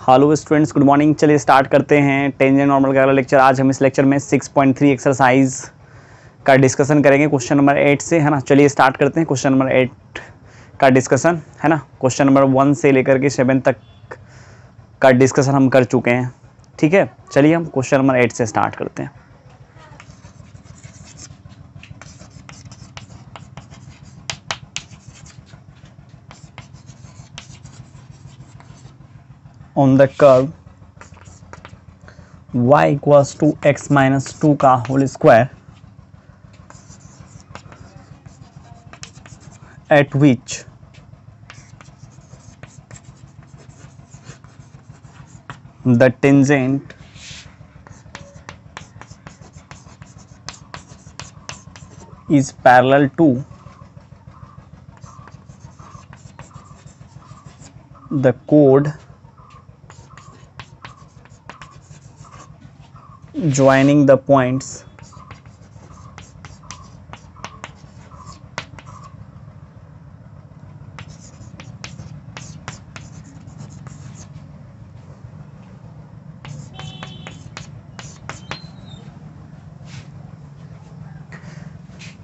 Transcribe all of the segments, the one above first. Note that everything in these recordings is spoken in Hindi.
Hello students, good morning. चलिए स्टार्ट करते हैं टेंजेंट नॉर्मल का अगला लेक्चर। आज हम इस लेक्चर में 6.3 एक्सरसाइज का डिस्कशन करेंगे क्वेश्चन नंबर 8 से, है ना। चलिए स्टार्ट करते हैं क्वेश्चन नंबर 8 का डिस्कशन, है ना। क्वेश्चन नंबर 1 से लेकर के 7 तक का डिस्कशन हम कर चुके हैं, ठीक है। चलिए हम क्वेश्चन नंबर 8 से स्टार्ट करते हैं। On the curve y equals to x minus 2 का whole square at which the tangent is parallel to the chord joining the points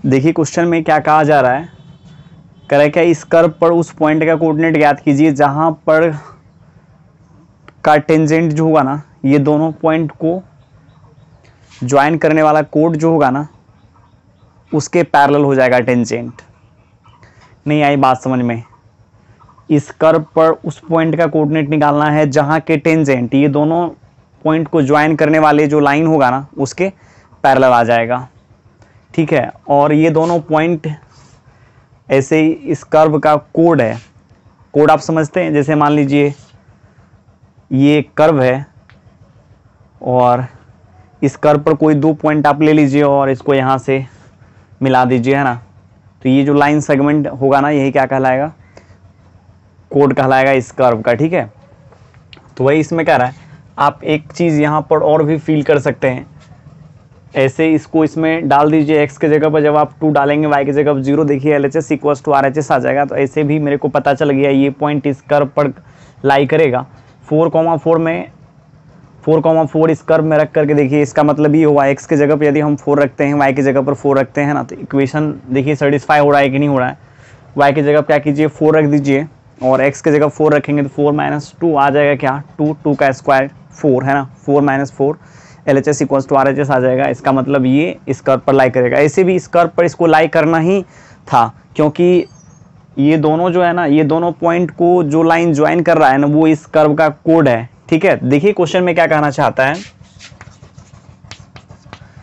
देखिए क्वेश्चन में क्या कहा जा रहा है। कह रहा है क्या, इस कर्व पर उस पॉइंट का कोऑर्डिनेट ज्ञात कीजिए जहां पर का टेंजेंट जो होगा ना, ये दोनों पॉइंट को ज्वाइन करने वाला कोड जो होगा ना, उसके पैरेलल हो जाएगा टेंजेंट। नहीं आई बात समझ में? इस कर्व पर उस पॉइंट का कोऑर्डिनेट निकालना है जहां के टेंजेंट, ये दोनों पॉइंट को ज्वाइन करने वाले जो लाइन होगा ना, उसके पैरेलल आ जाएगा, ठीक है। और ये दोनों पॉइंट ऐसे ही इस कर्व का कोड है। कोड आप समझते हैं, जैसे मान लीजिए ये कर्व है और इस कर्व पर कोई दो पॉइंट आप ले लीजिए और इसको यहाँ से मिला दीजिए, है ना। तो ये जो लाइन सेगमेंट होगा ना, यही क्या कहलाएगा? कोड कहलाएगा इस कर्व का, ठीक है। तो वही इसमें कह रहा है। आप एक चीज़ यहाँ पर और भी फील कर सकते हैं, ऐसे इसको इसमें डाल दीजिए। x के जगह पर जब आप 2 डालेंगे, y की जगह पर 0, देखिए LHS इक्वल्स टू RHS आ जाएगा। तो ऐसे भी मेरे को पता चल गया ये पॉइंट इस कर्व पर लाई करेगा। 4,4 में 4,4 इस कर्व में रख करके देखिए, इसका मतलब ये हुआ x के जगह पर यदि हम 4 रखते हैं, y की जगह पर 4 रखते हैं ना, तो इक्वेशन देखिए सेटिस्फाई हो रहा है कि नहीं हो रहा है। y की जगह क्या कीजिए, 4 रख दीजिए और x की जगह 4 रखेंगे तो 4 - 2 आ जाएगा क्या, 2 का स्क्वायर 4, है ना। 4 - 4 LHS इक्वल्स टू RHS आ जाएगा। इसका मतलब ये इस कर्व पर लाई करेगा। ऐसे भी इस कर्व पर इसको लाई करना ही था, क्योंकि ये दोनों जो है ना, ये दोनों पॉइंट को जो लाइन ज्वाइन कर रहा है ना, वो इस कर्व का कोड है, ठीक है। देखिए क्वेश्चन में क्या कहना चाहता है।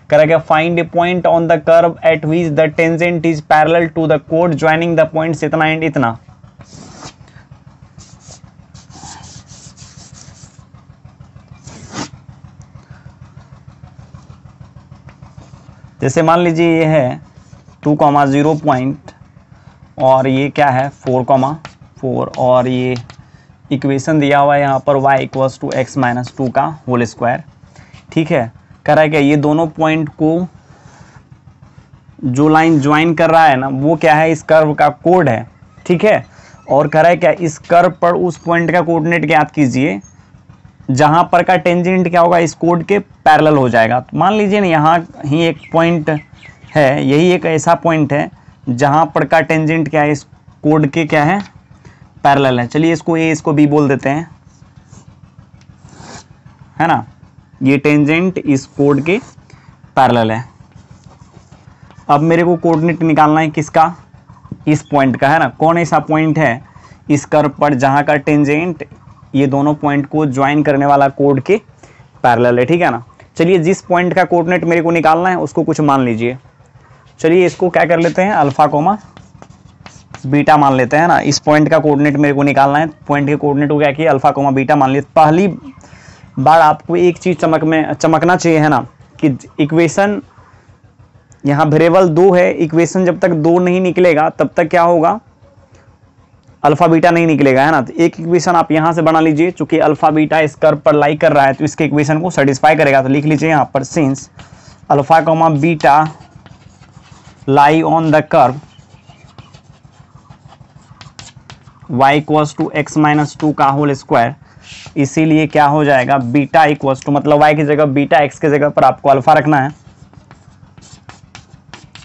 कह रहा है find a point on the curve at which the tangent is parallel to the कोड ज्वाइनिंग द पॉइंट्स इतना एंड इतना। जैसे मान लीजिए ये है 2,0 पॉइंट और ये क्या है 4,4 और ये इक्वेशन दिया हुआ है यहाँ पर y इक्वल्स टू x - 2 का होल स्क्वायर, ठीक है। कह रहा है क्या, ये दोनों पॉइंट को जो लाइन ज्वाइन कर रहा है ना, वो क्या है, इस कर्व का कोड है, ठीक है। और कह रहा है क्या, इस कर्व पर उस पॉइंट का कोऑर्डिनेट ज्ञात कीजिए जहां पर का टेंजेंट क्या होगा, इस कोड के पैरेलल हो जाएगा। तो मान लीजिए ना, यहाँ ही एक पॉइंट है, यही एक ऐसा पॉइंट है जहां पर का टेंजेंट क्या है, इस कोड के क्या है, पैरेलल है। चलिए इसको A, इसको B बोल देते हैं, है ना। ये टेंजेंट इस कोड के पैरेलल है। अब मेरे को कोऑर्डिनेट निकालना है किसका, इस पॉइंट का, है ना। कौन ऐसा पॉइंट है इस कर्व पर जहां का टेंजेंट ये दोनों पॉइंट को ज्वाइन करने वाला कोड के पैरेलल है, ठीक है ना। चलिए जिस पॉइंट का कोऑर्डिनेट मेरे को निकालना है उसको कुछ मान लीजिए। चलिए इसको क्या कर लेते हैं, अल्फा कोमा बीटा मान लेते हैं ना। इस पॉइंट का कोऑर्डिनेट मेरे को निकालना है, पॉइंट के कोऑर्डिनेट को क्या किया, अल्फा कोमा बीटा मान लिया। पहली बार आपको एक चीज़ चमकना चाहिए, है ना, कि इक्वेशन यहाँ वेरिएबल 2 है। इक्वेशन जब तक 2 नहीं निकलेगा तब तक क्या होगा, अल्फा बीटा नहीं निकलेगा, है ना। तो एक इक्वेशन आप यहाँ से बना लीजिए, चूंकि अल्फा बीटा इस कर्व पर लाई कर रहा है तो इसके इक्वेशन को सेटिस्फाई करेगा। तो लिख लीजिए यहाँ पर, since alpha comma beta lie on the curve y equals to x minus two का होल स्क्वायर, इसीलिए क्या हो जाएगा बीटा इक्वल्स टू, मतलब y की जगह बीटा x की जगह पर आपको अल्फा रखना है,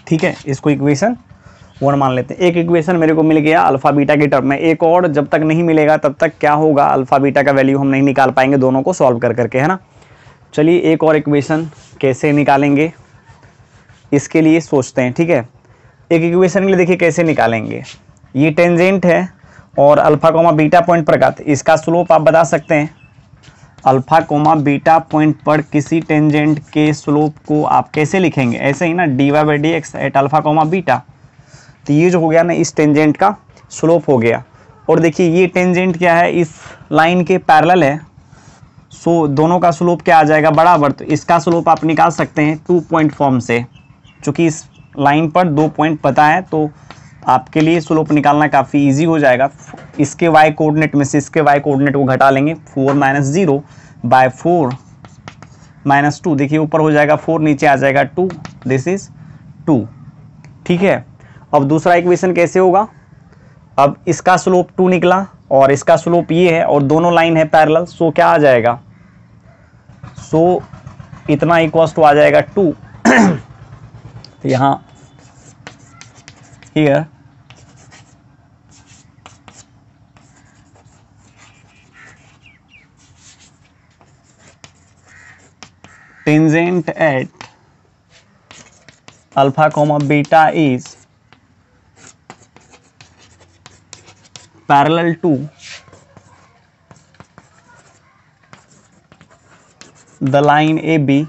ठीक है। इसको इक्वेशन 1 मान लेते हैं। एक इक्वेशन मेरे को मिल गया अल्फा बीटा के टर्म में, एक और जब तक नहीं मिलेगा तब तक क्या होगा, अल्फा बीटा का वैल्यू हम नहीं निकाल पाएंगे दोनों को सॉल्व कर करके, है ना। चलिए एक और इक्वेशन कैसे निकालेंगे इसके लिए सोचते हैं, ठीक है। एक इक्वेशन के लिए देखिए कैसे निकालेंगे, ये टेंजेंट है और अल्फा कोमा बीटा पॉइंट पर का, इसका स्लोप आप बता सकते हैं। अल्फा कोमा बीटा पॉइंट पर किसी टेंजेंट के स्लोप को आप कैसे लिखेंगे, ऐसे ही ना, d y by d x at alpha comma beta. तो ये जो हो गया ना इस टेंजेंट का स्लोप हो गया। और देखिए ये टेंजेंट क्या है, इस लाइन के पैरेलल है, सो दोनों का स्लोप क्या आ जाएगा बराबर। तो इसका स्लोप आप निकाल सकते हैं 2 पॉइंट फॉर्म से, चूँकि इस लाइन पर 2 पॉइंट पता है तो आपके लिए स्लोप निकालना काफ़ी इजी हो जाएगा। इसके y कोऑर्डिनेट में से इसके y कोऑर्डिनेट को घटा लेंगे, 4 - 0 बाय 4 - 2, देखिए ऊपर हो जाएगा 4, नीचे आ जाएगा 2, दिस इज 2, ठीक है। अब दूसरा इक्वेशन कैसे होगा, अब इसका स्लोप 2 निकला और इसका स्लोप ये है और दोनों लाइन है पैरेलल, सो क्या आ जाएगा, सो इतना इक्वल्स टू आ जाएगा 2 तो यहाँ here tangent at alpha comma beta is parallel to the line AB,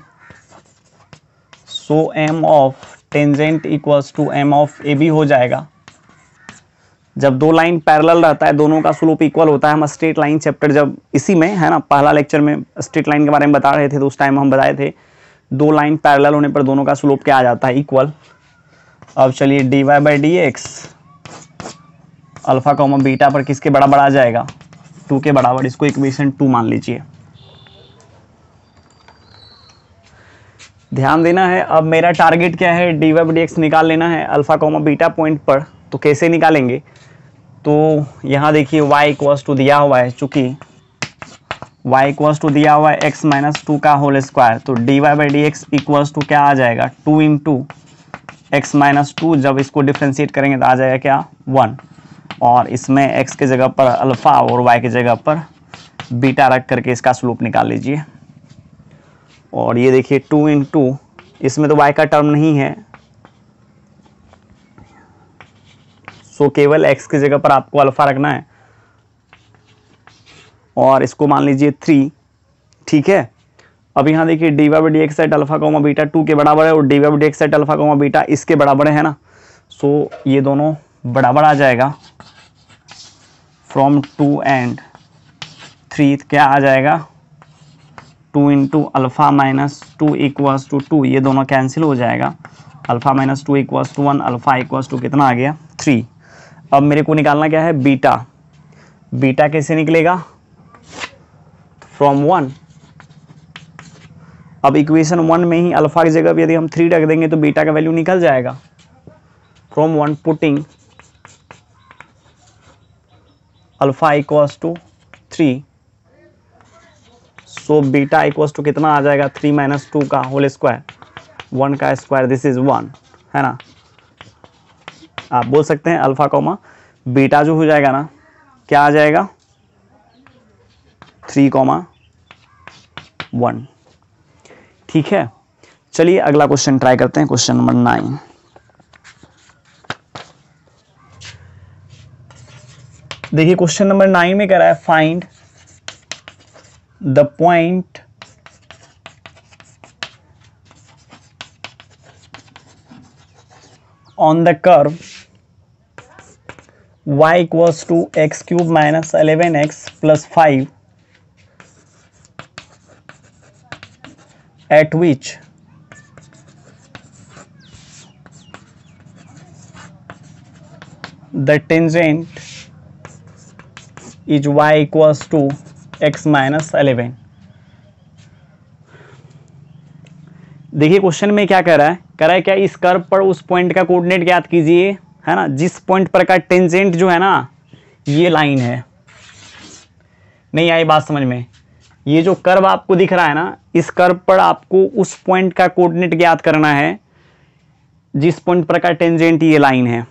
so m of tangent equals to m of AB हो जाएगा। जब दो लाइन पैरेलल रहता है, दोनों का स्लोप इक्वल होता है, हम स्ट्रेट लाइन चैप्टर जब इसी में है ना, पहला लेक्चर में स्ट्रेट लाइन के बारे में बता रहे थे, तो उस टाइम हम बताए थे दो लाइन पैरेलल होने पर दोनों का स्लोप क्या आ जाता है, इक्वल। अब चलिए d y by d x alpha comma beta पर किसके बराबर आ जाएगा, 2 के बराबर, इसको इक्वेशन 2 मान लीजिए। ध्यान देना है, अब मेरा टारगेट क्या है, d y by d x निकाल लेना है अल्फा कॉमा बीटा पॉइंट पर। तो कैसे निकालेंगे, तो यहाँ देखिए y इक्वल्स टू दिया हुआ है, चूँकि y इक्वल्स टू दिया हुआ है x माइनस 2 का होल स्क्वायर, तो d y by d x equals to क्या आ जाएगा, 2 इंटू एक्स माइनस 2, जब इसको डिफ्रेंशिएट करेंगे तो आ जाएगा क्या 1, और इसमें x के जगह पर अल्फ़ा और y की जगह पर बीटा रख करके इसका स्लोप निकाल लीजिए। और ये देखिए 2 इंटू, इसमें तो y का टर्म नहीं है, सो केवल x की जगह पर आपको अल्फा रखना है और इसको मान लीजिए 3, ठीक है। अब यहाँ देखिए d y by d x at alpha comma beta 2 के बराबर है और d y by d x at alpha comma beta इसके बराबर है ना, सो ये दोनों बराबर आ जाएगा। फ्रॉम 2 एंड 3 क्या आ जाएगा, 2 into alpha minus 2 equals to 2, ये दोनों कैंसिल हो जाएगा, alpha minus 2 equals to 1, alpha equals to कितना आ गया 3। अब मेरे को निकालना क्या है बीटा, बीटा कैसे निकलेगा, फ्रॉम 1। अब इक्वेशन 1 में ही अल्फा की जगह यदि हम 3 रख देंगे तो बीटा का वैल्यू निकल जाएगा। From 1 putting alpha equals to 3, so beta equals to कितना आ जाएगा 3 माइनस 2 का होल स्क्वायर, 1 का स्क्वायर, दिस इज 1, है ना। आप बोल सकते हैं अल्फा कॉमा बीटा जो हो जाएगा ना, क्या आ जाएगा 3,1, ठीक है। चलिए अगला क्वेश्चन ट्राई करते हैं, क्वेश्चन नंबर 9। देखिए क्वेश्चन नंबर 9 में कह रहा है find the point on the curve y equals to x cube minus 11x plus 5 at which the tangent is y equals to x minus 11। देखिए क्वेश्चन में क्या कह रहा है, कह रहा है क्या इस कर्व पर उस पॉइंट का कोऑर्डिनेट ज्ञात कीजिए, है ना, जिस पॉइंट पर का टेंजेंट जो है ना ये लाइन है। नहीं आई बात समझ में? ये जो कर्व आपको दिख रहा है ना, इस कर्व पर आपको उस पॉइंट का कोऑर्डिनेट ज्ञात करना है जिस पॉइंट पर का टेंजेंट ये लाइन है।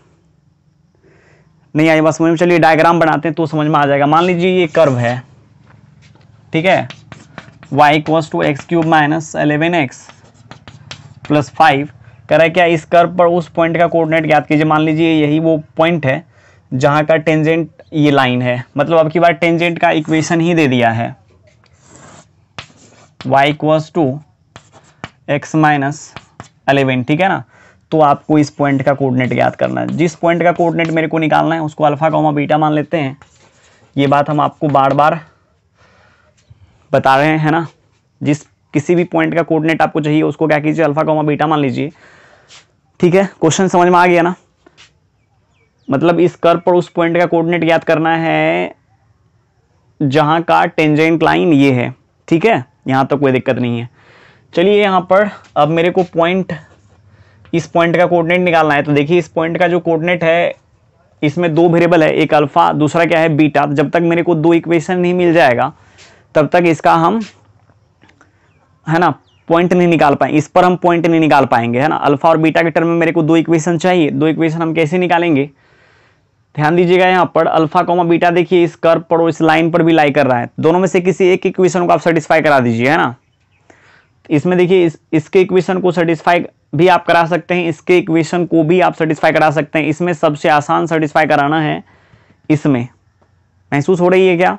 नहीं आई बात समझ में? चलिए डायग्राम बनाते हैं तो समझ में आ जाएगा। मान लीजिए ये कर्व है, ठीक है, y equals to x cube minus 11x plus 5। कह रहा है क्या, इस कर्व पर उस पॉइंट का कोऑर्डिनेट ज्ञात कीजिए। मान लीजिए यही वो पॉइंट है जहां का टेंजेंट ये लाइन है, मतलब अब की बार टेंजेंट का इक्वेशन ही दे दिया है, y equals to x minus 11, ठीक है ना। तो आपको इस पॉइंट का कोऑर्डिनेट ज्ञात करना है। जिस पॉइंट का कोऑर्डिनेट मेरे को निकालना है उसको अल्फा कॉमा बीटा मान लेते हैं। ये बात हम आपको बार बार बता रहे हैं ना, जिस किसी भी पॉइंट का कोऑर्डिनेट आपको चाहिए उसको क्या कीजिए, अल्फा कॉमा बीटा मान लीजिए, ठीक है। क्वेश्चन समझ में आ गया ना? मतलब इस कर्व पर उस पॉइंट का कोऑर्डिनेट ज्ञात करना है जहां का टेंजेंट लाइन ये है, ठीक है। यहां तक कोई दिक्कत नहीं है। चलिए यहां पर अब मेरे को इस पॉइंट का कोऑर्डिनेट निकालना है। तो देखिए इस पॉइंट का जो कोऑर्डिनेट है, इसमें दो वेरिएबल है, एक अल्फा दूसरा क्या है बीटा। जब तक मेरे को दो इक्वेशन नहीं मिल जाएगा तब तक इसका हम, है ना, पॉइंट नहीं निकाल पाएंगे, इस पर हम पॉइंट नहीं निकाल पाएंगे, है ना। अल्फा और बीटा के टर्म में मेरे को दो इक्वेशन चाहिए। दो इक्वेशन हम कैसे निकालेंगे, ध्यान दीजिएगा। यहाँ पर अल्फा कॉमा बीटा देखिए इस कर्व पर और इस लाइन पर भी लाई कर रहा है। दोनों में से किसी एक इक्वेशन को आप सेटिस्फाई करा दीजिए, है ना। इसमें देखिए इसके इक्वेशन को सेटिस्फाई भी आप करा सकते हैं, इसके इक्वेशन को भी आप सेटिस्फाई करा सकते हैं। इसमें सबसे आसान सेटिस्फाई कराना है इसमें, महसूस हो रही है क्या?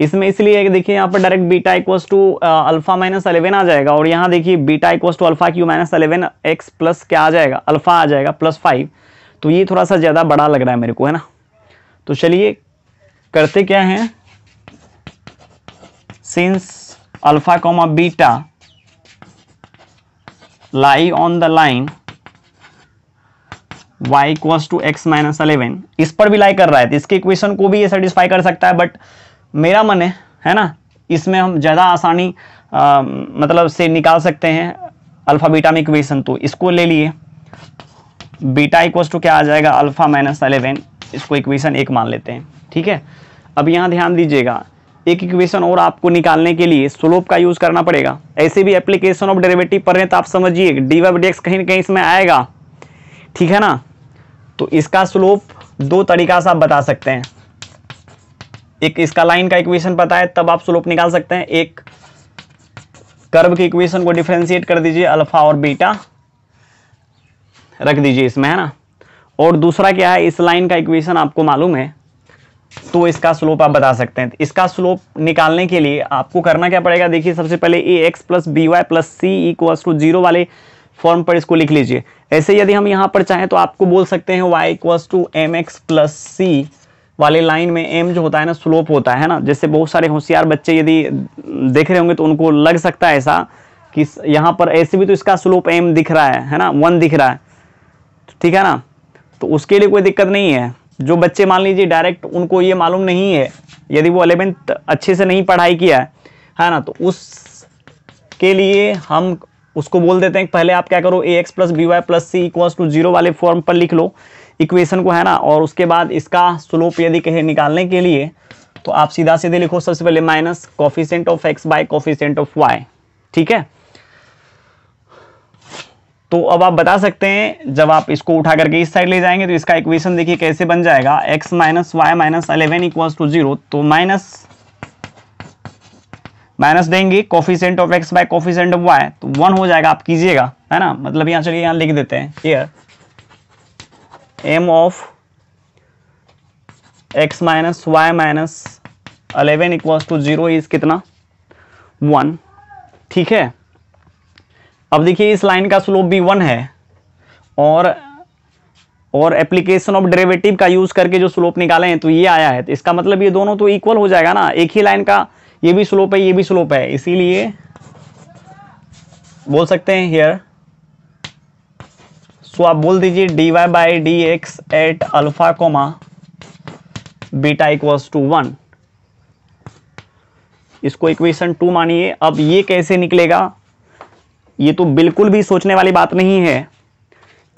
इसमें इसलिए है कि देखिए यहाँ पर direct beta equals to alpha minus 11 आ जाएगा, और यहाँ देखिए beta equals to alpha cube minus 11 x plus क्या आ जाएगा, अल्फा आ जाएगा प्लस 5। तो ये थोड़ा सा ज़्यादा बड़ा लग रहा है मेरे को, है ना। तो चलिए करते क्या हैं, since alpha comma beta lie on the line y equals to x minus 11, इस पर भी लाई कर रहा है तो इसके इक्वेशन को भी ये सेटिस्फाई कर सकता है। बट मेरा मन है ना, इसमें हम ज़्यादा आसानी मतलब से निकाल सकते हैं अल्फा बीटा में इक्वेशन। तो इसको ले लिए, बीटा इक्वल्स टू क्या आ जाएगा, अल्फा माइनस 11, इसको इक्वेशन 1 मान लेते हैं, ठीक है। अब यहाँ ध्यान दीजिएगा, एक इक्वेशन और आपको निकालने के लिए स्लोप का यूज़ करना पड़ेगा। ऐसे भी एप्लीकेशन ऑफ डेरिवेटिव पढ़ रहे हैं तो आप समझिए डी वाई डी एक्स कहीं ना कहीं इसमें आएगा, ठीक है ना। तो इसका स्लोप दो तरीका से आप बता सकते हैं। एक इसका लाइन का इक्वेशन पता है तब आप स्लोप निकाल सकते हैं, एक कर्व की इक्वेशन को डिफरेंशिएट कर दीजिए, अल्फा और बीटा रख दीजिए इसमें, है ना। और दूसरा क्या है, इस लाइन का इक्वेशन आपको मालूम है तो इसका स्लोप आप बता सकते हैं। इसका स्लोप निकालने के लिए आपको करना क्या पड़ेगा, देखिए सबसे पहले a x plus b y plus c equals to 0 वाले फॉर्म पर इसको लिख लीजिए। ऐसे यदि हम यहाँ पर चाहें तो आपको बोल सकते हैं y equals to m x plus c वाले लाइन में m जो होता है ना स्लोप होता है ना। जैसे बहुत सारे होशियार बच्चे यदि देख रहे होंगे तो उनको लग सकता है ऐसा कि यहाँ पर ऐसे भी तो इसका स्लोप m दिख रहा है ना, 1 दिख रहा है, ठीक है ना। तो उसके लिए कोई दिक्कत नहीं है। जो बच्चे मान लीजिए डायरेक्ट उनको ये मालूम नहीं है, यदि वो 11th अच्छे से नहीं पढ़ाई किया है ना, तो उसके लिए हम उसको बोल देते हैं पहले आप क्या करो, a x plus b y plus c equals to 0 वाले फॉर्म पर लिख लो इक्वेशन को, है ना। और उसके बाद इसका स्लोप यदि कहे निकालने के लिए तो आप सीधा सीधे लिखो सबसे पहले minus coefficient of x by coefficient of y, ठीक है। तो अब आप बता सकते हैं जब आप इसको उठा करके इस साइड ले जाएंगे तो इसका इक्वेशन देखिए कैसे बन जाएगा, x minus y minus 11 equals to 0। तो माइनस देंगे coefficient of x by coefficient of y तो 1 हो जाएगा, आप कीजिएगा, है ना। मतलब यहाँ चलिए यहाँ लिख देते हैं, here m of x minus y minus 11 equals to 0 is कितना, 1, ठीक है। अब देखिए इस लाइन का स्लोप भी 1 है और एप्लीकेशन ऑफ डेरिवेटिव का यूज करके जो स्लोप निकाले हैं तो ये आया है। तो इसका मतलब ये दोनों तो इक्वल हो जाएगा ना, एक ही लाइन का ये भी स्लोप है ये भी स्लोप है, इसीलिए बोल सकते हैं हियर। सो आप बोल दीजिए dy by d x at alpha comma beta equals to 1, इसको इक्वेशन 2 मानिए। अब ये कैसे निकलेगा, ये तो बिल्कुल भी सोचने वाली बात नहीं है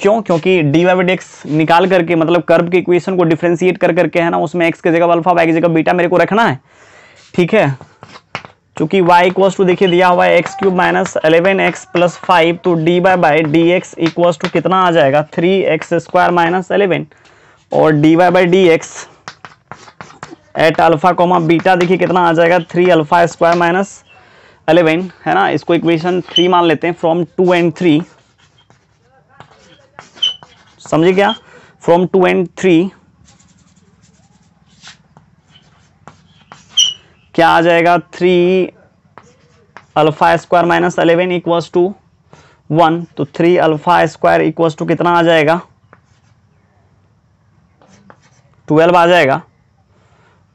क्यों? क्योंकि dy बाई डी एक्स निकाल करके मतलब कर्व की इक्वेशन को डिफरेंशिएट कर करके है ना, उसमें x की जगह अल्फा, y की जगह बीटा मेरे को रखना है, ठीक है। चूंकि y इक्वल्स टू देखिए दिया हुआ है x cube minus 11x plus 5, तो d by d x equals to कितना आ जाएगा 3x स्क्वायर माइनस 11, और d by d x at alpha comma beta देखिए कितना आ जाएगा 3 अल्फा स्क्वायर माइनस 11, है ना। इसको इक्वेशन 3 मान लेते हैं, फ्रॉम 2 एंड 3, समझे क्या? फ्रॉम 2 एंड 3 क्या आ जाएगा 3 alpha square minus 11 equals to 1, तो 3 अल्फा स्क्वायर इक्वल्स टू कितना आ जाएगा 12 आ जाएगा,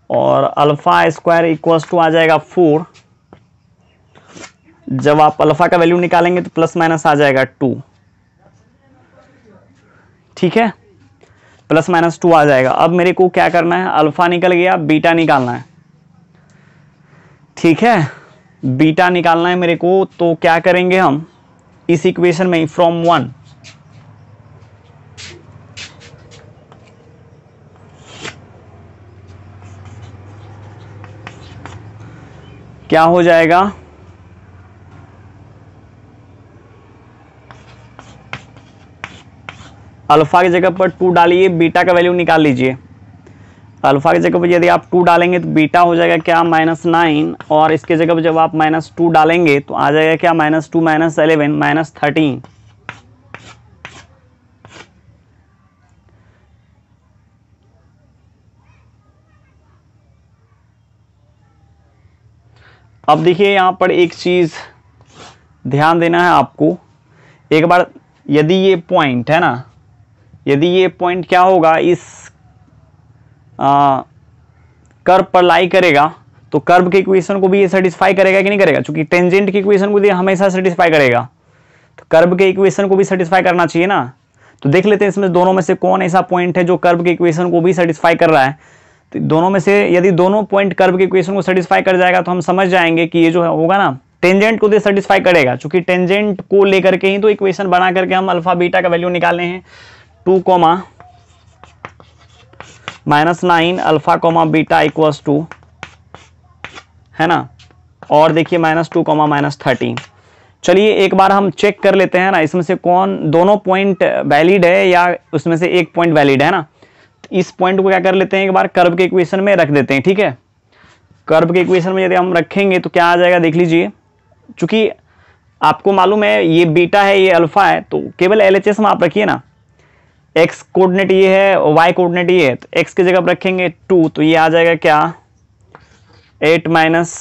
और अल्फा स्क्वायर इक्वल्स टू आ जाएगा 4। जब आप अल्फा का वैल्यू निकालेंगे तो प्लस माइनस आ जाएगा 2, ठीक है, प्लस माइनस 2 आ जाएगा। अब मेरे को क्या करना है, अल्फा निकल गया, बीटा निकालना है, ठीक है, बीटा निकालना है मेरे को। तो क्या करेंगे हम इस इक्वेशन में फ्रॉम 1, क्या हो जाएगा, अल्फा की जगह पर 2 डालिए, बीटा का वैल्यू निकाल लीजिए। अल्फा की जगह पर यदि आप 2 डालेंगे तो बीटा हो जाएगा क्या -9, और इसके जगह पर जब आप -2 डालेंगे तो आ जाएगा क्या -2 माइनस 11 माइनस 13। अब देखिए यहां पर एक चीज ध्यान देना है आपको, एक बार यदि ये पॉइंट है ना, यदि ये पॉइंट क्या होगा इस कर्व पर लाई करेगा, तो कर्व के इक्वेशन को भी ये सेटिस्फाई करेगा कि नहीं करेगा? क्योंकि टेंजेंट की इक्वेशन को ये हमेशा सेटिस्फाई करेगा, तो कर्व के इक्वेशन को भी सेटिस्फाई करना चाहिए ना। तो देख लेते हैं इसमें दोनों में से कौन ऐसा पॉइंट है जो कर्व के इक्वेशन को भी सेटिस्फाई कर रहा है। तो दोनों में से यदि दोनों पॉइंट कर्व के इक्वेशन को सेटिस्फाई कर जाएगा तो हम समझ जाएंगे कि ये जो होगा ना टेंजेंट को सेटिस्फाई करेगा, क्योंकि टेंजेंट को लेकर के ही तो इक्वेशन बना करके हम अल्फा बीटा का वैल्यू निकालने हैं। 2 -9 alpha comma beta equals to, है ना, और देखिए -2 -13। चलिए एक बार हम चेक कर लेते हैं ना, इसमें से कौन दोनों पॉइंट वैलिड है या उसमें से एक पॉइंट वैलिड है ना। इस पॉइंट को क्या कर लेते हैं, एक बार कर्व के इक्वेशन में रख देते हैं, ठीक है। कर्व के इक्वेशन में यदि हम रखेंगे तो क्या आ जाएगा देख लीजिए, चूंकि आपको मालूम है ये बीटा है ये अल्फा है, तो केवल LHS में आप रखिए ना, x कोऑर्डिनेट ये है y कोऑर्डिनेट ये है, तो x की जगह पर रखेंगे 2, तो ये आ जाएगा क्या 8 माइनस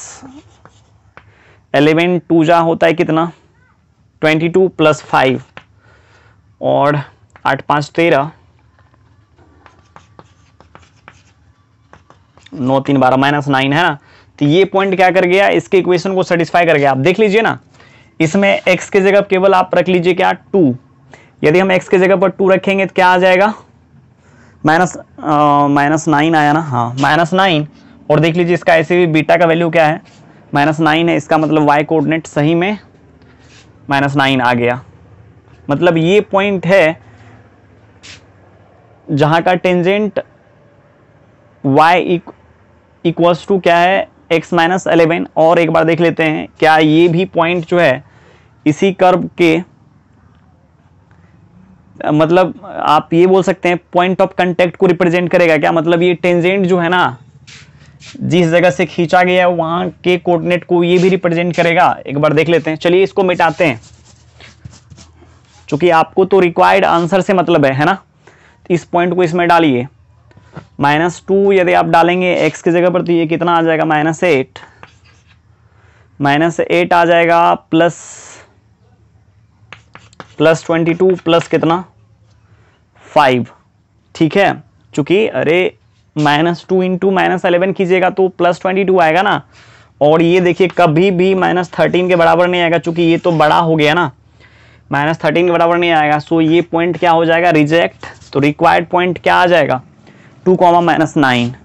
11, 2 जा होता है कितना 22 प्लस 5, और 8 5 13, 9 3 12 -9 है ना। तो ये पॉइंट क्या कर गया, इसके इक्वेशन को सेटिस्फाई कर गया। आप देख लीजिए ना, इसमें x की जगह केवल आप रख लीजिए क्या 2, यदि हम x की जगह पर 2 रखेंगे तो क्या आ जाएगा -9 आया ना, हाँ -9, और देख लीजिए इसका ऐसे भी बीटा का वैल्यू क्या है -9 है, इसका मतलब y कोऑर्डिनेट सही में -9 आ गया। मतलब ये पॉइंट है जहां का टेंजेंट y इक्वल्स टू क्या है x माइनस 11, और एक बार देख लेते हैं क्या ये भी पॉइंट जो है इसी कर्व के मतलब आप ये बोल सकते हैं पॉइंट ऑफ कांटेक्ट को रिप्रेजेंट करेगा क्या, मतलब ये टेंजेंट जो है ना जिस जगह से खींचा गया है वहां के कोऑर्डिनेट को ये भी रिप्रेजेंट करेगा। एक बार देख लेते हैं, चलिए इसको मिटाते हैं, क्योंकि आपको तो रिक्वायर्ड आंसर से मतलब है ना। तो इस पॉइंट को इसमें डालिए, -2 यदि आप डालेंगे x की जगह पर तो ये कितना आ जाएगा -8, -8 आ जाएगा प्लस 22 प्लस कितना 5, ठीक है। चूंकि अरे -2 इंटू -11 कीजिएगा तो +22 आएगा ना, और ये देखिए कभी भी -13 के बराबर नहीं आएगा, चूंकि ये तो बड़ा हो गया ना, -13 के बराबर नहीं आएगा। सो ये पॉइंट क्या हो जाएगा रिजेक्ट। तो रिक्वायर्ड पॉइंट क्या आ जाएगा 2, -9।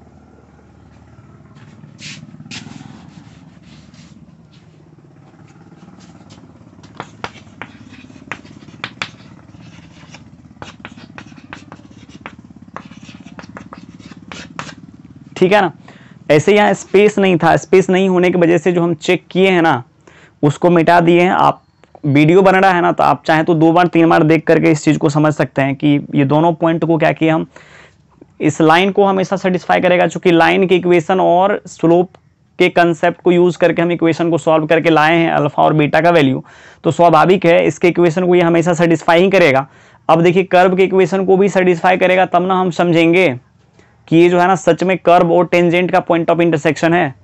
ठीक है ना। ऐसे यहाँ स्पेस नहीं था, स्पेस नहीं होने की वजह से जो हम चेक किए हैं ना उसको मिटा दिए हैं। आप वीडियो बन रहा है ना तो आप चाहें तो 2 बार 3 बार देख करके इस चीज़ को समझ सकते हैं कि ये दोनों पॉइंट को क्या किया हम, इस लाइन को हमेशा सेटिस्फाई करेगा, चूंकि लाइन की इक्वेशन और स्लोप के कंसेप्ट को यूज करके हम इक्वेशन को सॉल्व करके लाए हैं अल्फा और बीटा का वैल्यू, तो स्वाभाविक है इसके इक्वेशन को ये हमेशा सेटिस्फाई ही करेगा। अब देखिए कर्व के इक्वेशन को भी सेटिस्फाई करेगा, तब ना हम समझेंगे कि ये जो है ना सच में कर्व और टेंजेंट का पॉइंट ऑफ इंटरसेक्शन है।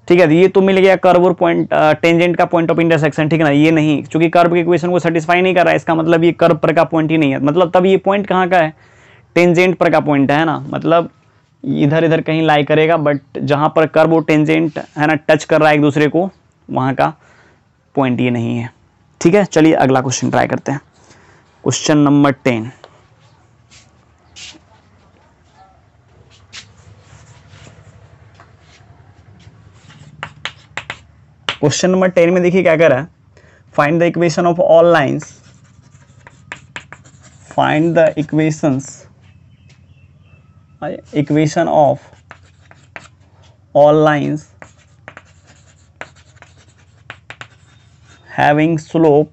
ठीक है, ये तो मिल गया कर्व और पॉइंट टेंजेंट का पॉइंट ऑफ इंटरसेक्शन, ठीक है ना। ये नहीं, क्योंकि कर्व के इक्वेशन को सेटिस्फाई नहीं कर रहा है, इसका मतलब ये कर्व पर का पॉइंट ही नहीं है। मतलब तब ये पॉइंट कहाँ का है, टेंजेंट पर का पॉइंट है ना। मतलब इधर इधर कहीं लाई करेगा, बट जहाँ पर कर्व और टेंजेंट है ना टच कर रहा है एक दूसरे को, वहाँ का पॉइंट ये नहीं है। ठीक है, चलिए अगला क्वेश्चन ट्राई करते हैं। Question number 10। क्वेश्चन नंबर 10 में देखिए क्या कर रहा है, find the equation of all lines, find the equation of all lines having slope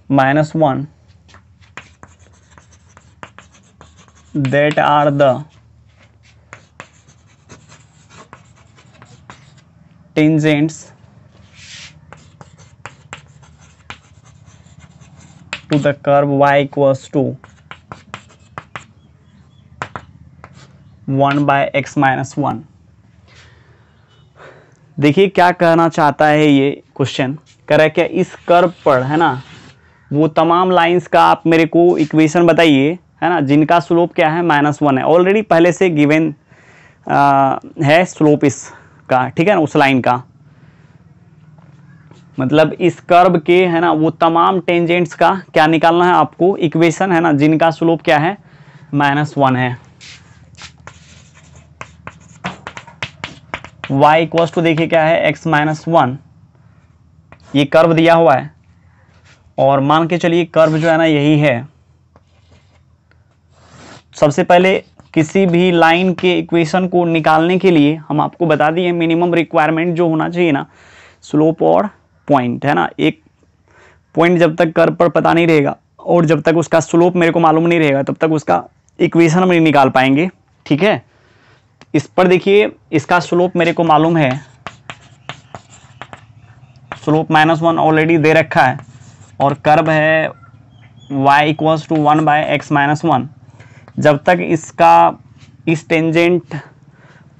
-1 that are the tangents to the curve y equals to 1/x-1। देखिए क्या कहना चाहता है ये क्वेश्चन, कह रहा है क्या इस कर्व पर है ना वो तमाम लाइंस का आप मेरे को इक्वेशन बताइए, है ना, जिनका स्लोप क्या है -1 है। ऑलरेडी पहले से गिवन है स्लोप इसका, ठीक है ना, उस लाइन का। मतलब इस कर्व के है ना वो तमाम टेंजेंट्स का क्या निकालना है आपको इक्वेशन, है ना, जिनका स्लोप क्या है -1 है। y इक्वल्स टू देखिए क्या है x-1, ये कर्व दिया हुआ है और मान के चलिए कर्व जो है ना यही है। सबसे पहले किसी भी लाइन के इक्वेशन को निकालने के लिए हम आपको बता दिए मिनिमम रिक्वायरमेंट जो होना चाहिए ना, स्लोप और पॉइंट, है ना। एक पॉइंट जब तक कर्व पर पता नहीं रहेगा और जब तक उसका स्लोप मेरे को मालूम नहीं रहेगा तब तक उसका इक्वेशन हम नहीं निकाल पाएंगे। ठीक है, इस पर देखिए इसका स्लोप मेरे को मालूम है, स्लोप -1 ऑलरेडी दे रखा है और कर्व है y इक्वल्स टू 1/x-1। जब तक इसका इस टेंजेंट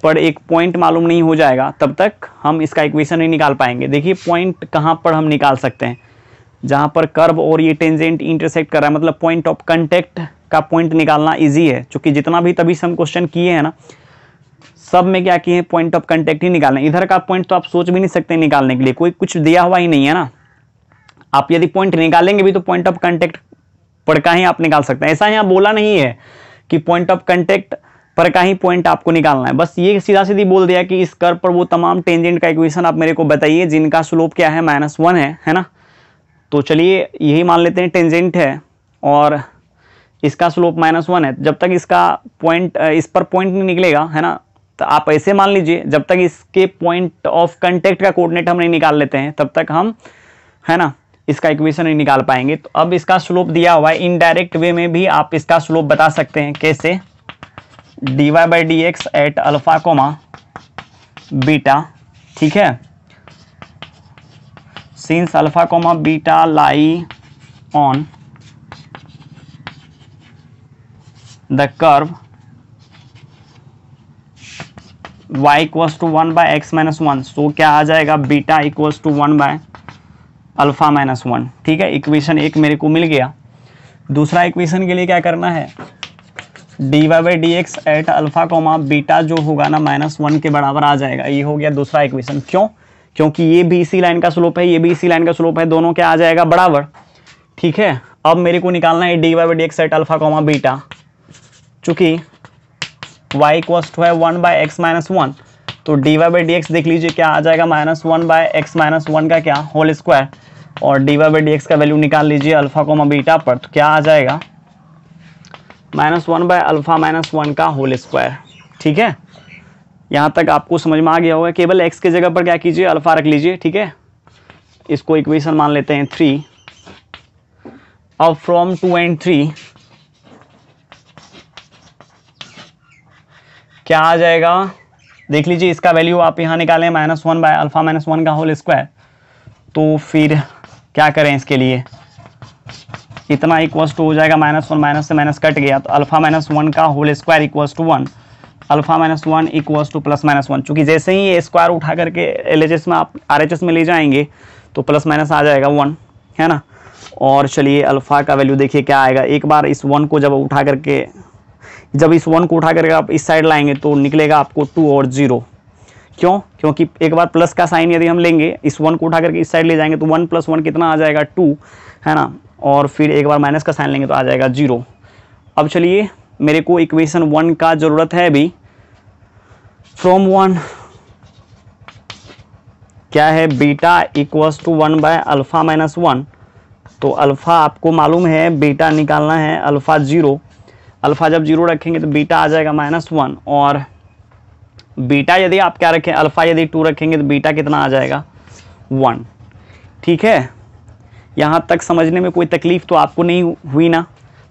पर एक पॉइंट मालूम नहीं हो जाएगा तब तक हम इसका इक्वेशन नहीं निकाल पाएंगे। देखिए पॉइंट कहाँ पर हम निकाल सकते हैं, जहाँ पर कर्व और ये टेंजेंट इंटरसेक्ट कर रहा है, मतलब पॉइंट ऑफ कांटेक्ट का पॉइंट निकालना इजी है, क्योंकि जितना भी तभी हम क्वेश्चन किए हैं ना सब में क्या किए हैं पॉइंट ऑफ कांटेक्ट ही निकालना। इधर का पॉइंट तो आप सोच भी नहीं सकते निकालने के लिए, कोई कुछ दिया हुआ ही नहीं है ना। आप यदि पॉइंट निकालेंगे भी तो पॉइंट ऑफ कांटेक्ट पर का ही आप निकाल सकते हैं। ऐसा यहाँ बोला नहीं है कि पॉइंट ऑफ कांटेक्ट पर का ही पॉइंट आपको निकालना है, बस ये सीधा सीधी बोल दिया कि इस कर्व पर वो तमाम टेंजेंट का इक्वेशन आप मेरे को बताइए जिनका स्लोप क्या है -1 है ना। तो चलिए यही मान लेते हैं टेंजेंट है और इसका स्लोप -1 है। जब तक इसका पॉइंट इस पर पॉइंट नहीं निकलेगा, है ना, तो आप ऐसे मान लीजिए जब तक इसके पॉइंट ऑफ कांटेक्ट का कोऑर्डिनेट हम नहीं निकाल लेते हैं तब तक हम, है ना, इसका इक्वेशन नहीं निकाल पाएंगे। तो अब इसका स्लोप दिया हुआ है, इनडायरेक्ट वे में भी आप इसका स्लोप बता सकते हैं। कैसे? dy/dx at alpha comma beta, ठीक है, since alpha comma beta lie on the curve y equals to 1/x-1, so क्या आ जाएगा बीटा इक्वल्स टू 1/α-1। ठीक है, इक्वेशन 1 मेरे को मिल गया। दूसरा इक्वेशन के लिए क्या करना है, dy/dx at alpha comma beta जो होगा ना -1 के बराबर आ जाएगा। ये हो गया दूसरा इक्वेशन। क्यों? क्योंकि ये भी इसी लाइन का स्लोप है, ये भी इसी लाइन का स्लोप है, दोनों क्या आ जाएगा बराबर। ठीक है, अब मेरे को निकालना है dy/dx at alpha comma beta, चूंकि y इक्वल्स टू है 1/x-1, तो dy/dx देख लीजिए क्या आ जाएगा -1/x-1 का क्या होल स्क्वायर, और dy/dx का वैल्यू निकाल लीजिए अल्फा कोमा बीटा पर, तो क्या आ जाएगा -1/α-1 का होल स्क्वायर। ठीक है, यहाँ तक आपको समझ में आ गया होगा। केवल x की जगह पर क्या कीजिए, अल्फा रख लीजिए। ठीक है, इसको इक्वेशन मान लेते हैं 3। अब फ्रॉम 2 and 3 क्या आ जाएगा, देख लीजिए। इसका वैल्यू आप यहाँ निकालें -1/α-1 का होल स्क्वायर। तो फिर क्या करें इसके लिए, इतना इक्वल्स टू हो जाएगा -1, माइनस से माइनस कट गया तो α-1 का whole square equals to 1, α-1 equals to +-1। चूंकि जैसे ही ये स्क्वायर उठा करके LHS में आप RHS में ले जाएंगे तो प्लस माइनस आ जाएगा 1, है ना। और चलिए अल्फा का वैल्यू देखिए क्या आएगा। एक बार इस 1 को जब इस 1 को उठा करके आप इस साइड लाएंगे तो निकलेगा आपको 2 और 0। क्यों, क्योंकि एक बार प्लस का साइन यदि हम लेंगे, इस 1 को उठा करके इस साइड ले जाएंगे तो 1 + 1 कितना आ जाएगा 2, है ना। और फिर एक बार माइनस का साइन लेंगे तो आ जाएगा 0। अब चलिए मेरे को इक्वेशन 1 का ज़रूरत है अभी। फ्रॉम 1 क्या है, बीटा इक्वल्स टू 1/α-1। तो अल्फ़ा आपको मालूम है, बीटा निकालना है अल्फ़ा 0। अल्फ़ा जब 0 रखेंगे तो बीटा आ जाएगा -1। और बीटा यदि आप क्या रखें, अल्फ़ा यदि 2 रखेंगे तो बीटा कितना आ जाएगा 1। ठीक है, यहाँ तक समझने में कोई तकलीफ तो आपको नहीं हुई ना।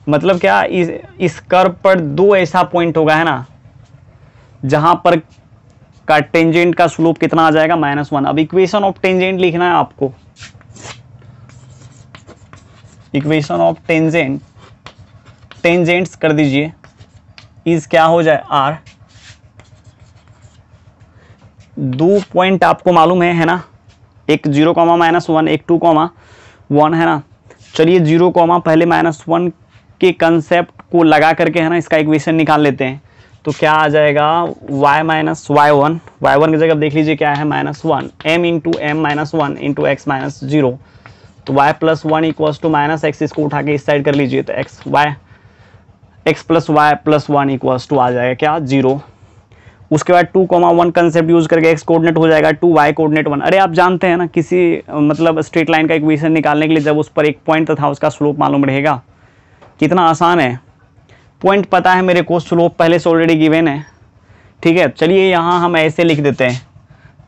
मतलब क्या, इस कर्व पर 2 ऐसा पॉइंट होगा, है ना, जहाँ पर का टेंजेंट का स्लोप कितना आ जाएगा -1। अब इक्वेशन ऑफ टेंजेंट लिखना है आपको। इक्वेशन ऑफ टेंजेंट्स कर दीजिए, इज क्या हो जाए r। 2 पॉइंट आपको मालूम है ना, एक 0, -1, एक 2, 1, है ना। चलिए 0, पहले -1 के कंसेप्ट को लगा करके, है ना, इसका इक्वेशन निकाल लेते हैं। तो क्या आ जाएगा, y - y1 की जगह देख लीजिए क्या है -1, m × m - 1 × x - 0। तो y + 1 इक्वल्स टू -x, इसको उठा के इस साइड कर लीजिए तो x + y + 1 इक्वल्स टू आ जाएगा क्या 0। उसके बाद 2, 1 कंसेप्ट यूज करके x कोऑर्डिनेट हो जाएगा 2, y कोऑर्डिनेट 1। अरे आप जानते हैं ना, किसी मतलब स्ट्रेट लाइन का इक्वेशन निकालने के लिए जब उस पर एक पॉइंट तथा उसका स्लोप मालूम रहेगा, कितना आसान है। पॉइंट पता है मेरे को, स्लोप पहले से ऑलरेडी गिवन है। ठीक है, चलिए यहाँ हम ऐसे लिख देते हैं,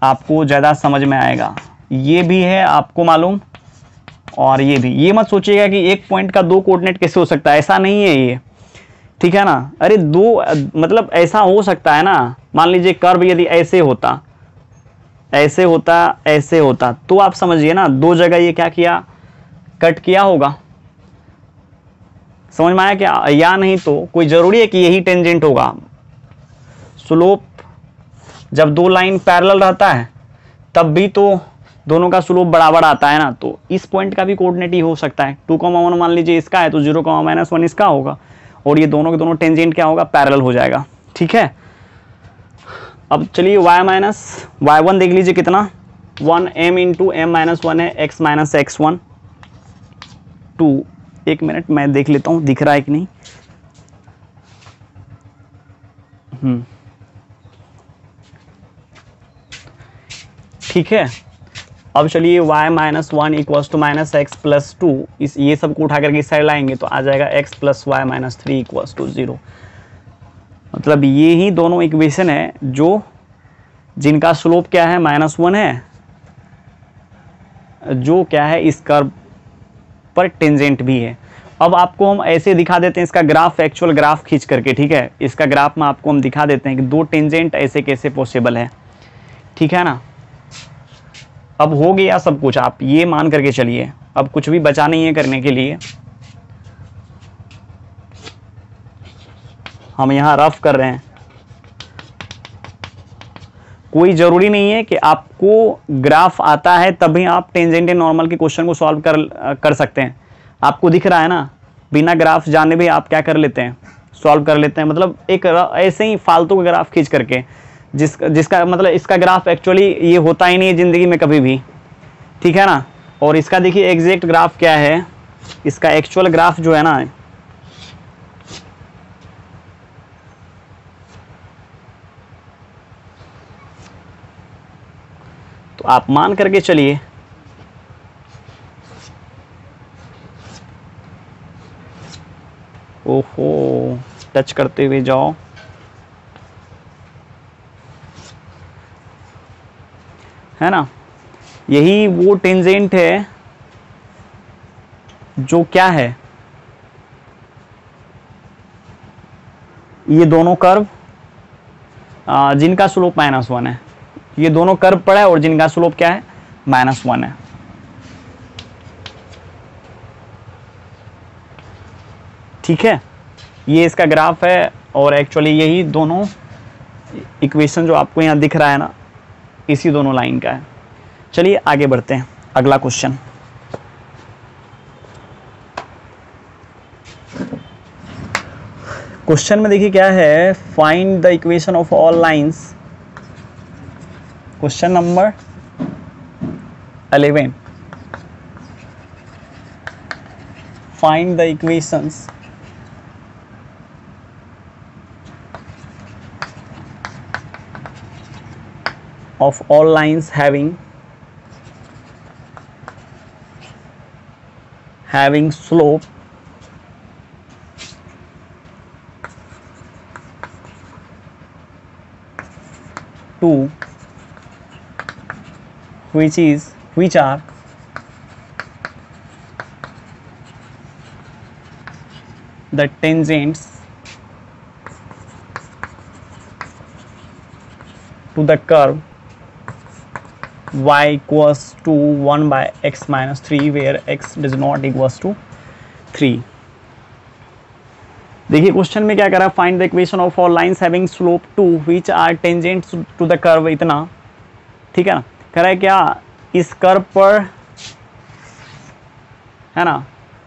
आपको ज़्यादा समझ में आएगा। ये भी है आपको मालूम और ये भी। ये मत सोचिएगा कि एक पॉइंट का 2 कोऑर्डिनेट कैसे हो सकता है, ऐसा नहीं है ये। ठीक है ना, अरे 2 मतलब ऐसा हो सकता है ना। मान लीजिए कर्व यदि ऐसे होता, ऐसे होता तो आप समझिए ना, 2 जगह ये क्या किया, कट किया होगा। समझ में आया क्या, या नहीं तो कोई ज़रूरी है कि यही टेंजेंट होगा। स्लोप जब 2 लाइन पैरेलल रहता है तब भी तो दोनों का स्लोप बराबर आता है ना। तो इस पॉइंट का भी कोऑर्डिनेट ही हो सकता है। 2, 1 मान लीजिए इसका है तो 0, -1 इसका होगा, और ये दोनों के दोनों टेंजेंट क्या होगा, पैरेलल हो जाएगा। ठीक है, अब चलिए y1 देख लीजिए कितना, 1 m × m - 1 है, x - x1 2। एक मिनट मैं देख लेता हूँ दिख रहा है कि नहीं। ठीक है, अब चलिए y - 1 इक्वल्स टू -x + 2, ये सब को उठा करके इस साइड लाएंगे तो आ जाएगा x + y - 3 इक्वल्स टू 0। मतलब ये ही दोनों इक्वेशन है जिनका स्लोप क्या है -1 है, जो क्या है इस कर्व पर टेंजेंट भी है। अब आपको हम ऐसे दिखा देते हैं इसका ग्राफ, एक्चुअल ग्राफ खींच करके। ठीक है, इसका ग्राफ में आपको हम दिखा देते हैं कि 2 टेंजेंट ऐसे कैसे पॉसिबल है। ठीक है ना, अब हो गया सब कुछ, आप ये मान करके चलिए, अब कुछ भी बचा नहीं है करने के लिए। हम यहाँ रफ कर रहे हैं, कोई ज़रूरी नहीं है कि आपको ग्राफ आता है तभी आप टेंजेंट नॉर्मल के क्वेश्चन को सॉल्व कर सकते हैं। आपको दिख रहा है ना, बिना ग्राफ जाने भी आप क्या कर लेते हैं, सॉल्व कर लेते हैं। मतलब एक ऐसे ही फालतू का ग्राफ खींच करके, जिसका मतलब इसका ग्राफ एक्चुअली ये होता ही नहीं है ज़िंदगी में कभी भी। ठीक है ना, और इसका देखिए एग्जैक्ट ग्राफ क्या है, इसका एक्चुअल ग्राफ जो है ना, तो आप मान करके चलिए ओहो टच करते हुए जाओ। है ना, यही वो टेंजेंट है जो क्या है, ये दोनों कर्व जिनका स्लोप -1 है। ये दोनों कर्व पड़ा है और जिनका स्लोप क्या है, -1 है। ठीक है, ये इसका ग्राफ है और एक्चुअली यही दोनों इक्वेशन जो आपको यहाँ दिख रहा है ना, इसी दोनों लाइन का है। चलिए आगे बढ़ते हैं, अगला क्वेश्चन। क्वेश्चन में देखिए क्या है, find the equation of all lines. Question number 11, find the equations of all lines having slope to which are the tangents to the curve y equals to 1 by x minus 3 where x does not equals to 3। देखिए क्वेश्चन में क्या करा, find the equation of all lines having slope two which are tangents to the curve, इतना। ठीक है ना, कह रहा है क्या, इस कर्व पर, है ना,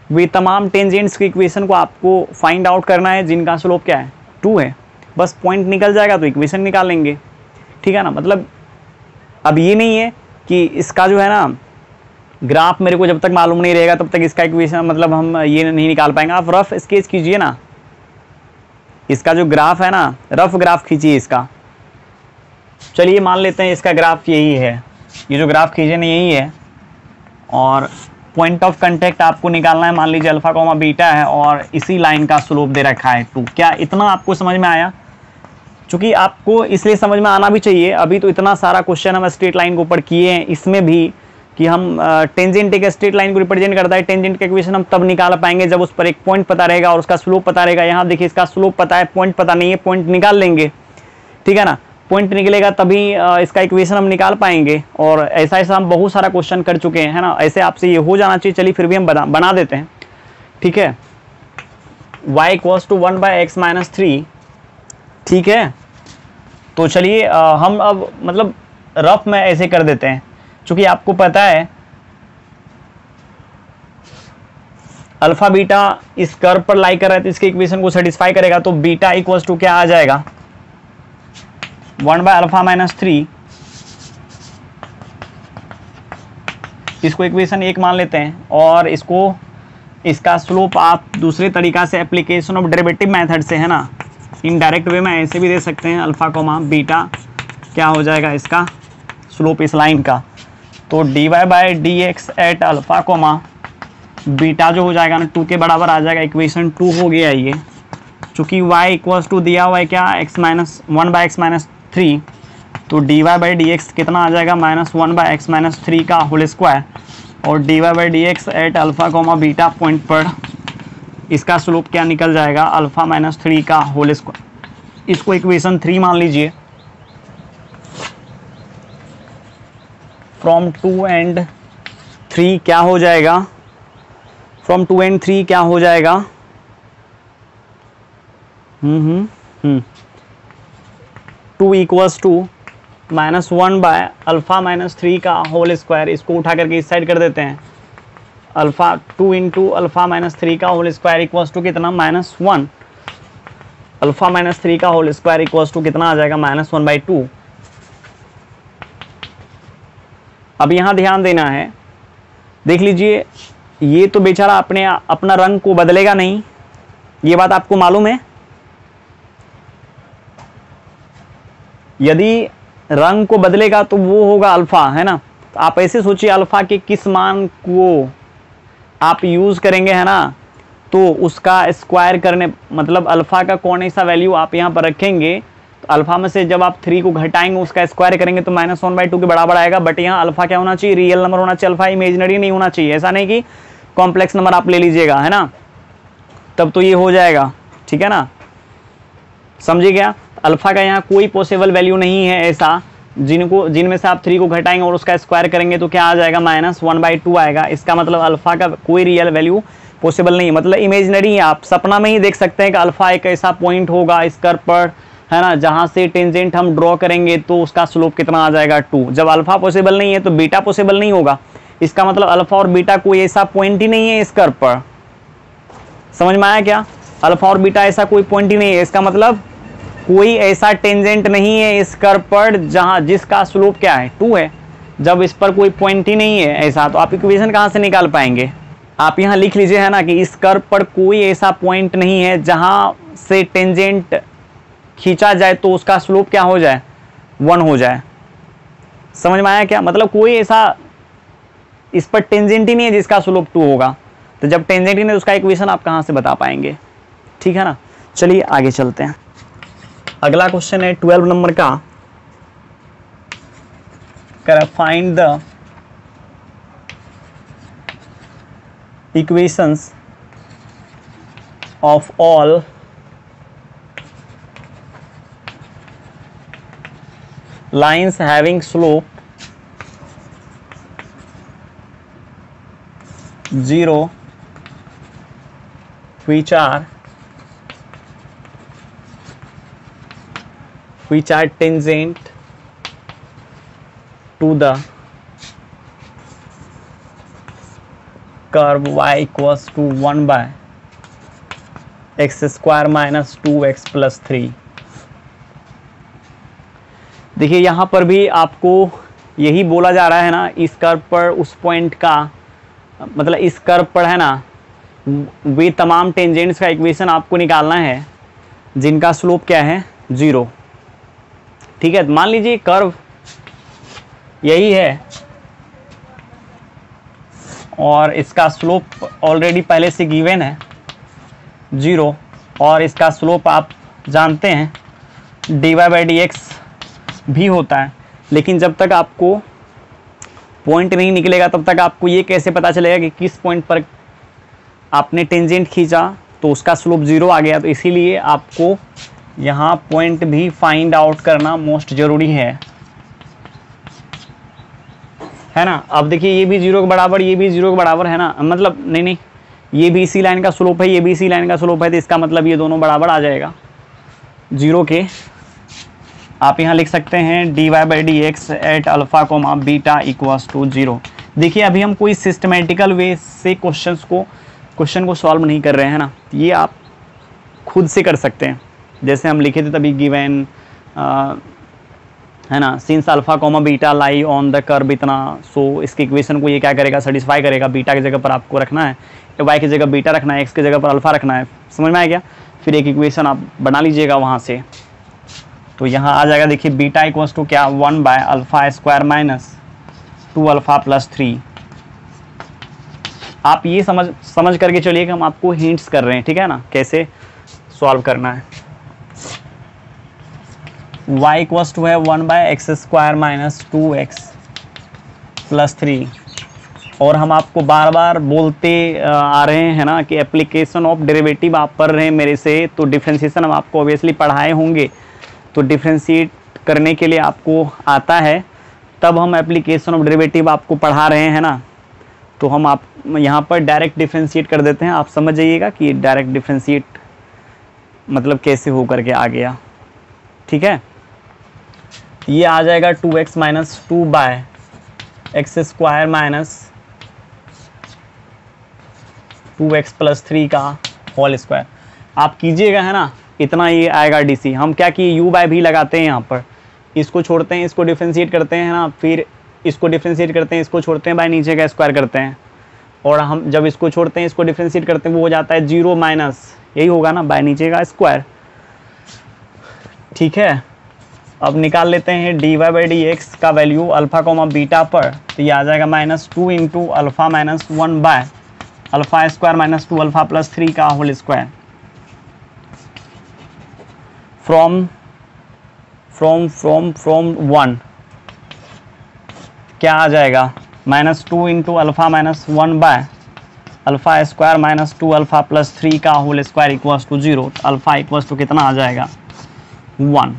वे तमाम टेंजेंट्स की इक्वेशन को आपको फाइंड आउट करना है जिनका स्लोप क्या है, 2 है। बस पॉइंट निकल जाएगा तो इक्वेशन निकाल लेंगे। ठीक है ना, मतलब अब ये नहीं है कि इसका जो है ना ग्राफ मेरे को जब तक मालूम नहीं रहेगा तब तक इसका इक्वेशन मतलब हम ये नहीं निकाल पाएंगे। आप रफ स्केच कीजिए ना, इसका जो ग्राफ है ना, रफ ग्राफ खींचिए इसका। चलिए मान लेते हैं इसका ग्राफ यही है, ये जो ग्राफ खींचे ना यही है, और पॉइंट ऑफ कांटेक्ट आपको निकालना है, मान लीजिए अल्फा कॉमा बीटा है और इसी लाइन का स्लोप दे रखा है 2। क्या इतना आपको समझ में आया? चूंकि आपको इसलिए समझ में आना भी चाहिए, अभी तो इतना सारा क्वेश्चन हम स्ट्रेट लाइन के ऊपर किए हैं, इसमें भी कि हम टेंजेंट एक स्ट्रेट लाइन को रिप्रेजेंट करता है, टेंजेंट का इक्वेशन हम तब निकाल पाएंगे जब उस पर एक पॉइंट पता रहेगा और उसका स्लोप पता रहेगा। यहाँ देखिए इसका स्लोप पता है, पॉइंट पता नहीं है, पॉइंट निकाल लेंगे। ठीक है ना, पॉइंट निकलेगा तभी इसका इक्वेशन हम निकाल पाएंगे। और ऐसा ऐसा हम बहुत सारा क्वेश्चन कर चुके हैं, है ना, ऐसे आपसे ये हो जाना चाहिए। चलिए फिर भी हम बना देते हैं। ठीक है, y equals to 1 by x minus 3। ठीक है, तो चलिए हम अब मतलब रफ में ऐसे कर देते हैं, क्योंकि आपको पता है अल्फा बीटा इस कर्व पर लाई कर रहा है तो इसके इक्वेशन को सेटिस्फाई करेगा। तो बीटा इक्वल्स टू क्या आ जाएगा, 1 बाय अल्फा माइनस 3। इसको इक्वेशन 1 मान लेते हैं और इसको इसका स्लोप आप दूसरे तरीका से एप्लीकेशन ऑफ डेरिवेटिव मेथड से, है ना, इनडायरेक्ट वे में ऐसे भी दे सकते हैं। अल्फा कोमा बीटा क्या हो जाएगा इसका स्लोप इस लाइन का, तो dy by d x at alpha comma beta जो हो जाएगा ना 2 के बराबर आ जाएगा। इक्वेशन 2 हो गया ये, चूँकि y इक्वल्स टू दिया हुआ है क्या, x-1 बाई एक्स माइनस 3, तो dy बाई डी एक्स कितना आ जाएगा, -1 बाई एक्स माइनस 3 का होल स्क्वायर, और dy by d x at alpha comma beta point पर इसका स्लोप क्या निकल जाएगा, अल्फा माइनस 3 का होल स्क्वायर। इसको इक्वेशन 3 मान लीजिए। फ्रॉम 2 एंड 3 क्या हो जाएगा, फ्रॉम 2 एंड 3 क्या हो जाएगा, 2 equals to -1 by alpha minus 3 का होल स्क्वायर। इसको उठा करके इस साइड कर देते हैं, अल्फा 2 इंटू अल्फा माइनस 3 का होल स्क्वायर इक्वल्स टू कितना, -1। अल्फा माइनस 3 का होल स्क्वायर इक्वल्स टू कितना आ जाएगा, -1 बाई 2। अब यहाँ ध्यान देना है, देख लीजिए ये तो बेचारा अपना रंग को बदलेगा नहीं, ये बात आपको मालूम है। यदि रंग को बदलेगा तो वो होगा अल्फा, है ना। तो आप ऐसे सोचिए अल्फा के किस मान को आप यूज करेंगे, है ना, तो उसका स्क्वायर करने मतलब अल्फ़ा का कौन सा वैल्यू आप यहाँ पर रखेंगे, तो अल्फ़ा में से जब आप 3 को घटाएंगे उसका स्क्वायर करेंगे तो -1/2 के बराबर आएगा। बट यहाँ अल्फ़ा क्या होना चाहिए, रियल नंबर होना चाहिए, अल्फ़ा इमेजिनरी नहीं होना चाहिए। ऐसा नहीं कि कॉम्प्लेक्स नंबर आप ले लीजिएगा, है ना, तब तो ये हो जाएगा, ठीक है ना, समझिए क्या। अल्फ़ा का यहाँ कोई पॉसिबल वैल्यू नहीं है ऐसा जिनमें से आप 3 को घटाएंगे और उसका स्क्वायर करेंगे तो क्या आ जाएगा, -1/2 आएगा। इसका मतलब अल्फ़ा का कोई रियल वैल्यू पॉसिबल नहीं है, मतलब इमेजिनरी है। आप सपना में ही देख सकते हैं कि अल्फ़ा एक ऐसा पॉइंट होगा इस कर्व पर, है ना, जहाँ से टेंजेंट हम ड्रॉ करेंगे तो उसका स्लोप कितना आ जाएगा 2। जब अल्फ़ा पॉसिबल नहीं है तो बीटा पॉसिबल नहीं होगा। इसका मतलब अल्फ़ा और बीटा कोई ऐसा पॉइंट ही नहीं है इस कर्व पर। समझ में आया क्या, अल्फ़ा और बीटा ऐसा कोई पॉइंट ही नहीं है। इसका मतलब कोई ऐसा टेंजेंट नहीं है इस कर्व पर जहाँ जिसका स्लोप क्या है 2 है। जब इस पर कोई पॉइंट ही नहीं है ऐसा, तो आप इक्वेशन कहाँ से निकाल पाएंगे। आप यहाँ लिख लीजिए, है ना, कि इस कर्व पर कोई ऐसा पॉइंट नहीं है जहाँ से टेंजेंट खींचा जाए तो उसका स्लोप क्या हो जाए, 1 हो जाए। समझ में आया क्या, मतलब कोई ऐसा इस पर टेंजेंट ही नहीं है जिसका स्लोप 2 होगा। तो जब टेंजेंट ही नहीं, उसका इक्वेशन आप कहाँ से बता पाएंगे, ठीक है ना। चलिए आगे चलते हैं। अगला क्वेश्चन है 12 नंबर का, find the equations of all lines having slope 0 which are tangent to the curve y equals to 1/x² minus 2x plus 3। देखिए यहाँ पर भी आपको यही बोला जा रहा है ना, इस कर्व पर उस पॉइंट का मतलब इस कर्व पर, है ना, वे तमाम टेंजेंट्स का इक्वेशन आपको निकालना है जिनका स्लोप क्या है 0। ठीक है, मान लीजिए कर्व यही है और इसका स्लोप ऑलरेडी पहले से गिवन है 0, और इसका स्लोप आप जानते हैं dy/dx भी होता है। लेकिन जब तक आपको पॉइंट नहीं निकलेगा तब तक आपको ये कैसे पता चलेगा कि किस पॉइंट पर आपने टेंजेंट खींचा तो उसका स्लोप 0 आ गया। तो इसीलिए आपको यहाँ पॉइंट भी फाइंड आउट करना मोस्ट ज़रूरी है ना। अब देखिए ये भी 0 के बराबर, ये भी 0 के बराबर, है ना, मतलब नहीं, ये भी इसी लाइन का स्लोप है, ये भी इसी लाइन का स्लोप है, तो इसका मतलब ये दोनों बराबर आ जाएगा 0 के। आप यहाँ लिख सकते हैं dy/dx at alpha comma beta equals to 0। देखिए अभी हम कोई सिस्टमेटिकल वे से क्वेश्चन को सॉल्व नहीं कर रहे हैं ना, ये आप खुद से कर सकते हैं। जैसे हम लिखे थे तभी गिवन, है ना, since alpha comma beta lie on the curve इतना, सो इसकी इक्वेशन को ये क्या करेगा, सेटिस्फाई करेगा। बीटा की जगह पर आपको रखना है, वाई की जगह बीटा रखना है, एक्स की जगह पर अल्फ़ा रखना है। समझ में आया क्या, फिर एक इक्वेशन आप बना लीजिएगा वहाँ से। तो यहाँ आ जाएगा, देखिए बीटा इक्वल्स टू क्या 1/α² माइनस 2α प्लस 3। आप ये समझ करके चलिए कि हम आपको हिंट्स कर रहे हैं, ठीक है ना, कैसे सॉल्व करना है। y इक्वल्स टू है 1/x² माइनस 2x प्लस 3। और हम आपको बार बार बोलते आ रहे हैं ना कि एप्लीकेशन ऑफ डेरिवेटिव आप पढ़ रहे हैं मेरे से, तो डिफ्रेंशिएशन हम आपको ऑब्वियसली पढ़ाए होंगे। तो डिफ्रेंशिएट करने के लिए आपको आता है, तब हम एप्लीकेशन ऑफ डेरिवेटिव आपको पढ़ा रहे हैं ना। तो हम आप यहाँ पर डायरेक्ट डिफ्रेंशिएट कर देते हैं। आप समझ जाइएगा कि डायरेक्ट डिफ्रेंशिएट मतलब कैसे हो करके आ गया, ठीक है। ये आ जाएगा 2x minus 2/x² minus 2x plus 3 का होल स्क्वायर। आप कीजिएगा, है ना, इतना ये आएगा DC। हम क्या किए, u/v लगाते हैं यहाँ पर, इसको छोड़ते हैं, इसको डिफ्रेंशिएट करते हैं, है ना, फिर इसको डिफ्रेंशिएट करते हैं, इसको छोड़ते हैं, बाय नीचे का स्क्वायर करते हैं। और हम जब इसको छोड़ते हैं, इसको डिफ्रेंशिएट करते हैं, वो हो जाता है 0 माइनस, यही होगा ना, बाय नीचे का स्क्वायर, ठीक है। अब निकाल लेते हैं dy/dx का वैल्यू अल्फ़ा कोमा बीटा पर, तो ये आ जाएगा -2 × alpha minus 1/, alpha square minus 2 alpha plus 3 का होल स्क्वायर फ्रॉम 1 क्या आ जाएगा, -2 into alpha minus 1 by alpha square minus 2 alpha plus 3 का whole square equals to 0। Alpha equals to कितना आ जाएगा, 1।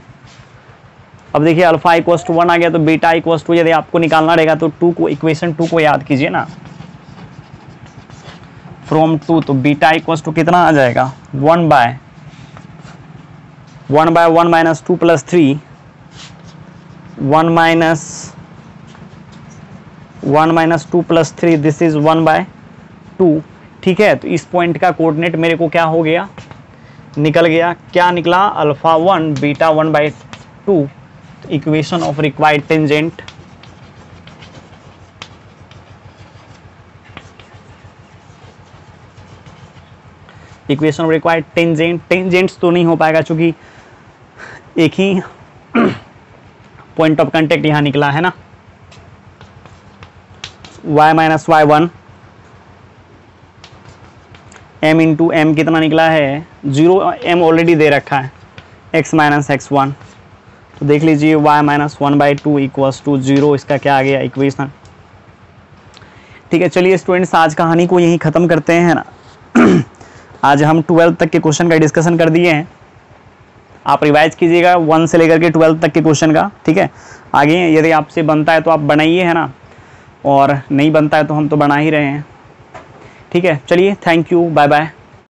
अब देखिए अल्फा इक्वल्स टू 1 आ गया, तो बीटा इक्वल्स टू यदि आपको निकालना रहेगा तो 2 को, इक्वेशन 2 को याद कीजिए ना, फ्रॉम 2, तो बीटा इक्वल्स टू कितना आ जाएगा, 1 by 1 minus 2 plus 3, 1 minus 2 plus 3, this is 1 by 2। ठीक है, तो इस पॉइंट का कोऑर्डिनेट मेरे को क्या हो गया, निकल गया, क्या निकला, alpha 1 beta 1 by 2। Equation of required tangent equation of required tangents तो नहीं हो पाएगा क्योंकि एक ही पॉइंट ऑफ कांटेक्ट यहां निकला है ना, y minus y1 m into m कितना निकला है 0, m ऑलरेडी दे रखा है, x माइनस x1, तो देख लीजिए y minus 1 by 2 equals to 0, इसका क्या आ गया इक्वेशन। ठीक है, चलिए स्टूडेंट्स आज कहानी को यहीं ख़त्म करते हैं ना। आज हम 12 तक के क्वेश्चन का डिस्कशन कर दिए हैं, आप रिवाइज कीजिएगा 1 से लेकर के 12 तक के क्वेश्चन का। ठीक है, आगे यदि आपसे बनता है तो आप बनाइए, है ना, और नहीं बनता है तो हम तो बना ही रहे हैं। ठीक है, चलिए, थैंक यू, बाय बाय।